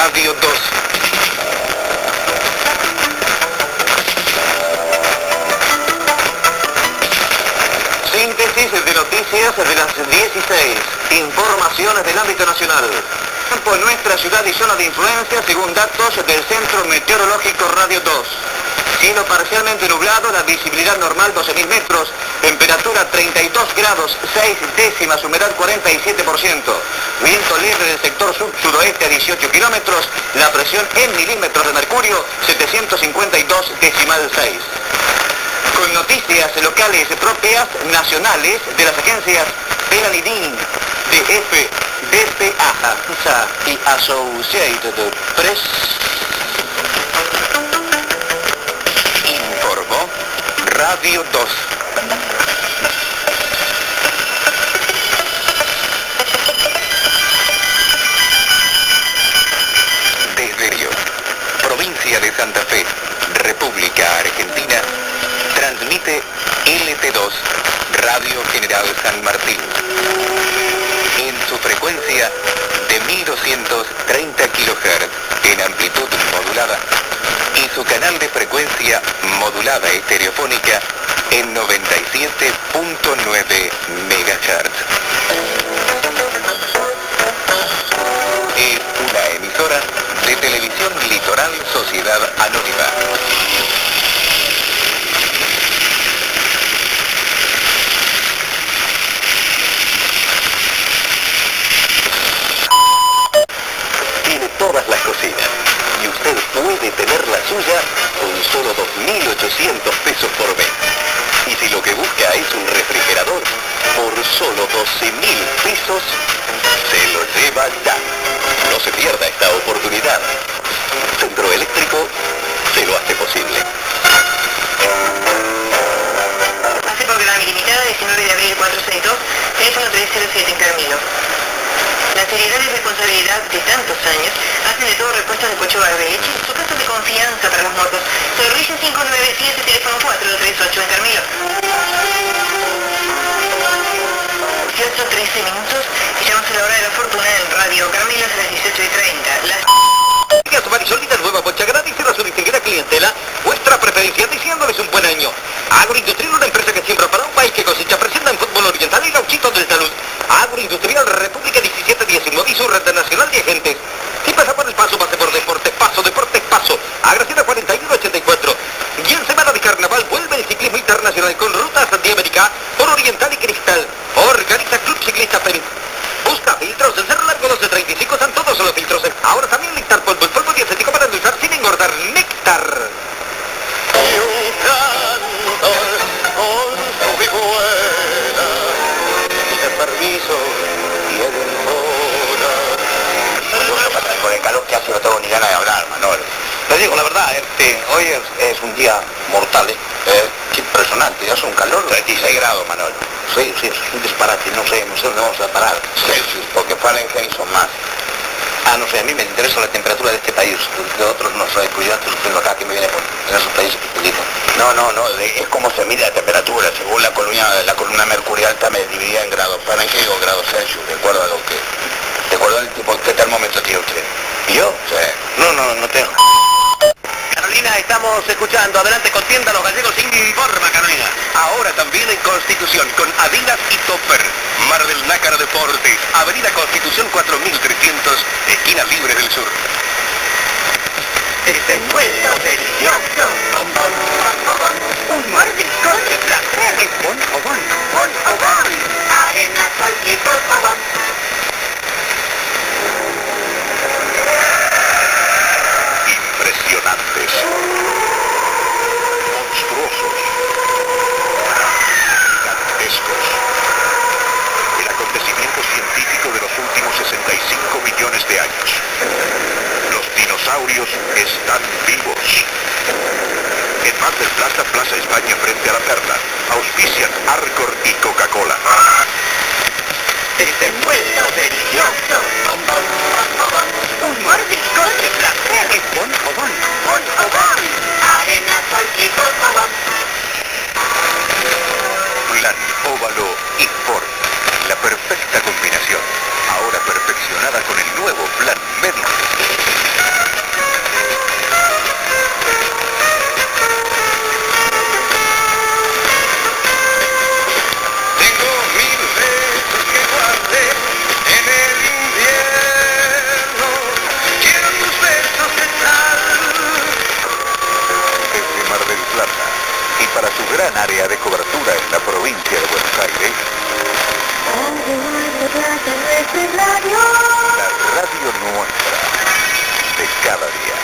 Radio 2. Síntesis de noticias de las 16. Informaciones del ámbito nacional. Por nuestra ciudad y zona de influencia según datos del Centro Meteorológico Radio 2. Cielo parcialmente nublado, la visibilidad normal 12.000 metros, temperatura 32 grados 6 décimas, humedad 47%. Viento libre del sector sur-sudoeste a 18 kilómetros, la presión en milímetros de mercurio 752,6. Con noticias locales propias nacionales de las agencias Pelanidín, DF, DPA y Associated Press. Informó Radio 2. Desde Río, provincia de Santa Fe, República Argentina, transmite LT2, Radio General San Martín, en su frecuencia de 1230 kHz en amplitud modulada y su canal de frecuencia modulada estereofónica en 97.9 MHz. Es una emisora de Televisión Litoral Sociedad Anónima. Todas las cocinas, y usted puede tener la suya con solo 2.800 pesos por mes. Y si lo que busca es un refrigerador, por solo 12.000 pesos, se lo lleva ya. No se pierda esta oportunidad. Centro Eléctrico se lo hace posible. Pase por Gran Ilimitada, 19 de abril 462, teléfono 307 en Carmelo. La seriedad y responsabilidad de tantos años hacen de todo repuestos de Pocho Barbeche su caso de confianza para los motos. Servicio 597, teléfono 438 en Carmelo. 18:13 minutos, y llegamos a la hora de la fortuna en Radio Carmelo a las 18:30. Marisolitas Nueva Pocha agradece a su distinguida clientela vuestra preferencia diciéndoles un buen año. Agroindustrial, una empresa que siembra para un país que cosecha, presenta en fútbol oriental y gauchito del salud. Agroindustrial República 1719 y su red nacional de agentes. Si pasa por el paso, pase por deportes, paso, deportes, paso. Agraciada 4184. Y en semana de carnaval vuelve el ciclismo internacional con rutas de América por Oriental y Cristal. Organiza Club Ciclista Perú. Busca filtros del Cerro Largo 1235, están todos los filtros. Ahora también Néctar Polvo, el polvo dietético para endulzar sin engordar. Néctar. Y un cantor con su vihuela, de permiso y el con el calor que hace no tengo ni ganas de hablar, Manolo. Te digo la verdad, hoy es un día mortal, qué impresionante, ya es un calor. 36 grados, Manolo. Sí, es un disparate, no sé dónde vamos a parar. Celsius, porque Fahrenheit son más. No sé, a mí me interesa la temperatura de este país, de otros no sé, pues yo estoy sufriendo acá, que me viene por esos países pequeñitos. No, es como se mide la temperatura, según la columna mercurial está dividida en grados Fahrenheit o grados Celsius, de acuerdo a lo que... ¿De acuerdo al tipo, qué termómetro tiene usted? ¿Y yo? Sí. No tengo. Carolina, estamos escuchando. Adelante, contienda, los gallegos informa, Carolina. Ahora también en Constitución, con Adidas y Topper. Mar del Nácar Deportes, Avenida Constitución 4300, esquina Libre del Sur. Este encuentro delicioso. Un mordisco de placer. Es bon o bon. Arena, sal y bon. Impresionantes, monstruosos, gigantescos. El acontecimiento científico de los últimos 65 millones de años. Los dinosaurios están vivos. En Mar del Plata, Plaza España frente a la Perla, auspician Arcor y Coca-Cola. Este encuentro delicioso. Un mordisco de placer. Es bon o bon. Arena, sal y bon. Plan, óvalo y Ford. La perfecta combinación. Ahora perfeccionada con el nuevo Plan Médico. cada día.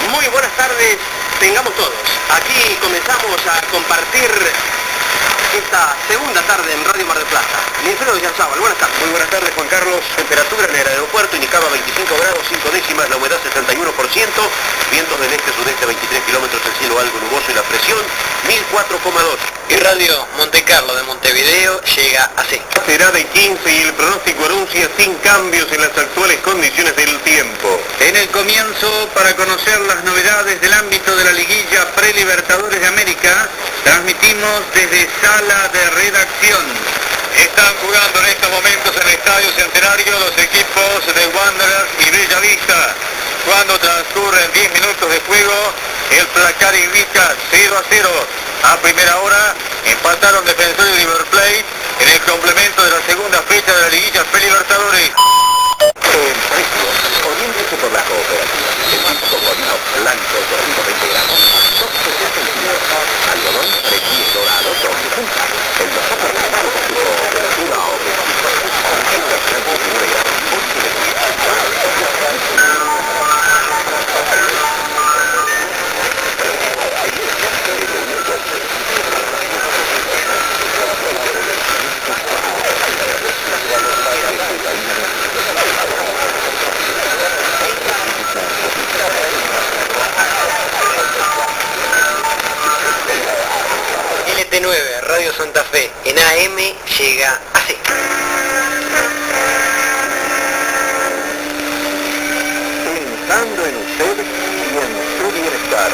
Muy buenas tardes, tengamos todos. Aquí comenzamos a compartir esta segunda tarde en Radio Mar del Plata. Ministro Villarzábal, buenas tardes. Muy buenas tardes, Juan Carlos. Temperatura en el aeropuerto indicaba 25 grados 5 décimas, la humedad 71%, vientos del este-sudeste 23 kilómetros, el cielo algo nuboso y la presión 1004,2. Y Radio Monte Carlo de Montevideo llega así. Será de 15 y el pronóstico anuncia sin cambios en las actuales condiciones del tiempo. En el comienzo, para conocer las novedades del ámbito de la liguilla Pre-Libertadores de América, transmitimos desde Sala de Redacción. Están jugando en estos momentos en el Estadio Centenario los equipos de Wanderers y Bellavista. Cuando transcurren 10 minutos de juego, el placar indica 0-0. A primera hora empataron Defensor y River Plate en el complemento de la segunda fecha de la liguilla Pre-Libertadores. En precio, oriéntese por la cooperativa. El disco corino blanco, 220 gramos, 260 centímetros. Algodón, fresquillo dorado, 260. El nosotros por su cooperativa o LT9, Radio Santa Fe, en AM llega así. Pensando en usted y en su bienestar.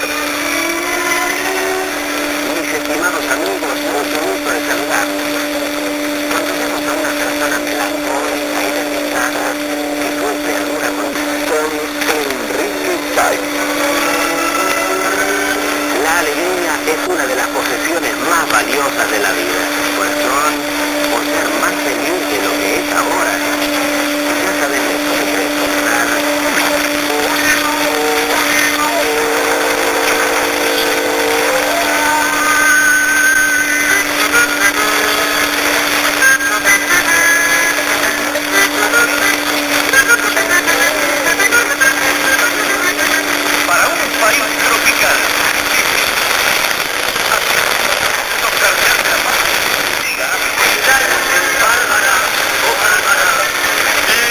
Mis estimados amigos, mucho gusto en saludarlos. Cuando vemos a una persona melancólica y delicada que sufre alguna condición, Enrique Sáenz. La alegría es una de las posesiones más valiosas de la vida. Por razón, por ser más feliz de lo que es ahora. Ya saben nuestro secreto, ¿verdad? Para un país tropical,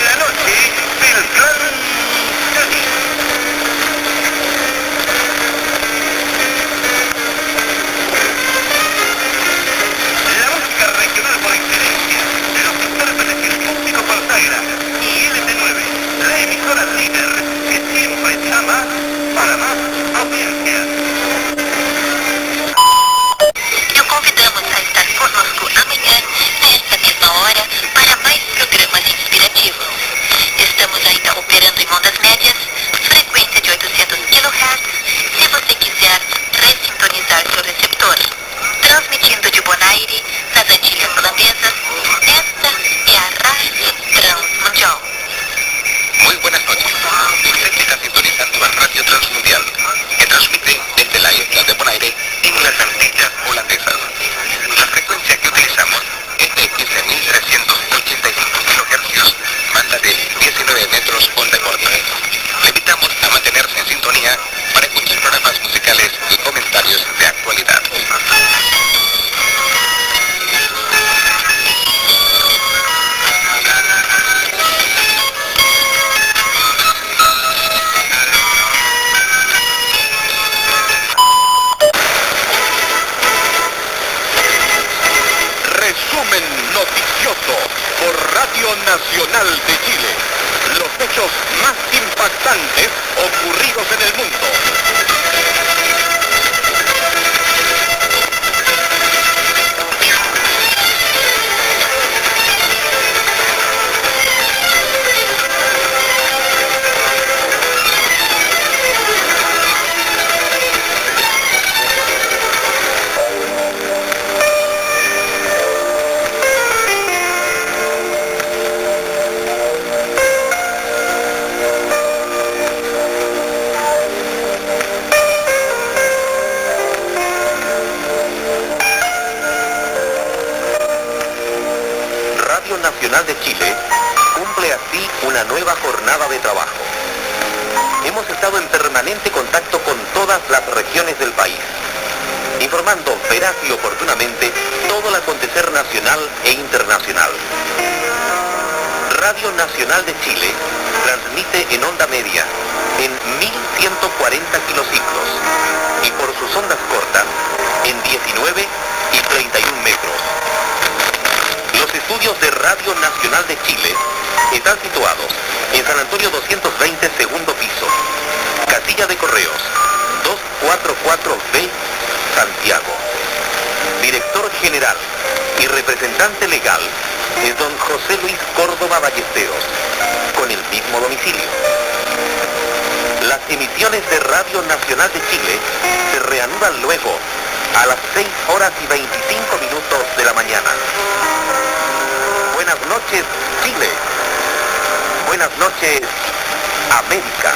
la noche del Gran Cádiz. La música regional por excelencia, los intérpretes del público consagra y LT9, la emisora líder que siempre llama para más audiencia. Lo convidamos a estar conosco amanhã, nesta mesma hora, para mais programas inspirativos. Estamos ainda operando em ondas médias, frequência de 800 kHz, se você quiser ressintonizar seu receptor. Transmitindo de Bonaire, nas Antilhas Holandesas, esta é a Rádio Transmundial. Muy buenas noches. Usted está sintonizando la Radio Transmundial, que transmite desde la isla de Bonaire en las Antillas Holandesas. La frecuencia que utilizamos es de 15.385 kHz, banda de 19 metros onda corta. Le invitamos a mantenerse en sintonía para escuchar programas musicales y comentarios de actualidad. Resumen noticioso por Radio Nacional de Chile. Los hechos más impactantes ocurridos en el mundo. Nacional de Chile cumple así una nueva jornada de trabajo. Hemos hemos estado en permanente contacto con todas las regiones del país, informando veraz y oportunamente todo el acontecer nacional e internacional. Radio Nacional de Chile transmite en onda media en 1140 kilociclos y por sus ondas cortas en 19 y 31 metros. Los estudios de Radio Nacional de Chile están situados en San Antonio 220, segundo piso, casilla de correos 244B, Santiago. Director general y representante legal es don José Luis Córdoba Ballesteros, con el mismo domicilio. Las emisiones de Radio Nacional de Chile se reanudan luego a las 6:25 de la mañana. Buenas noches, Chile. Buenas noches, América.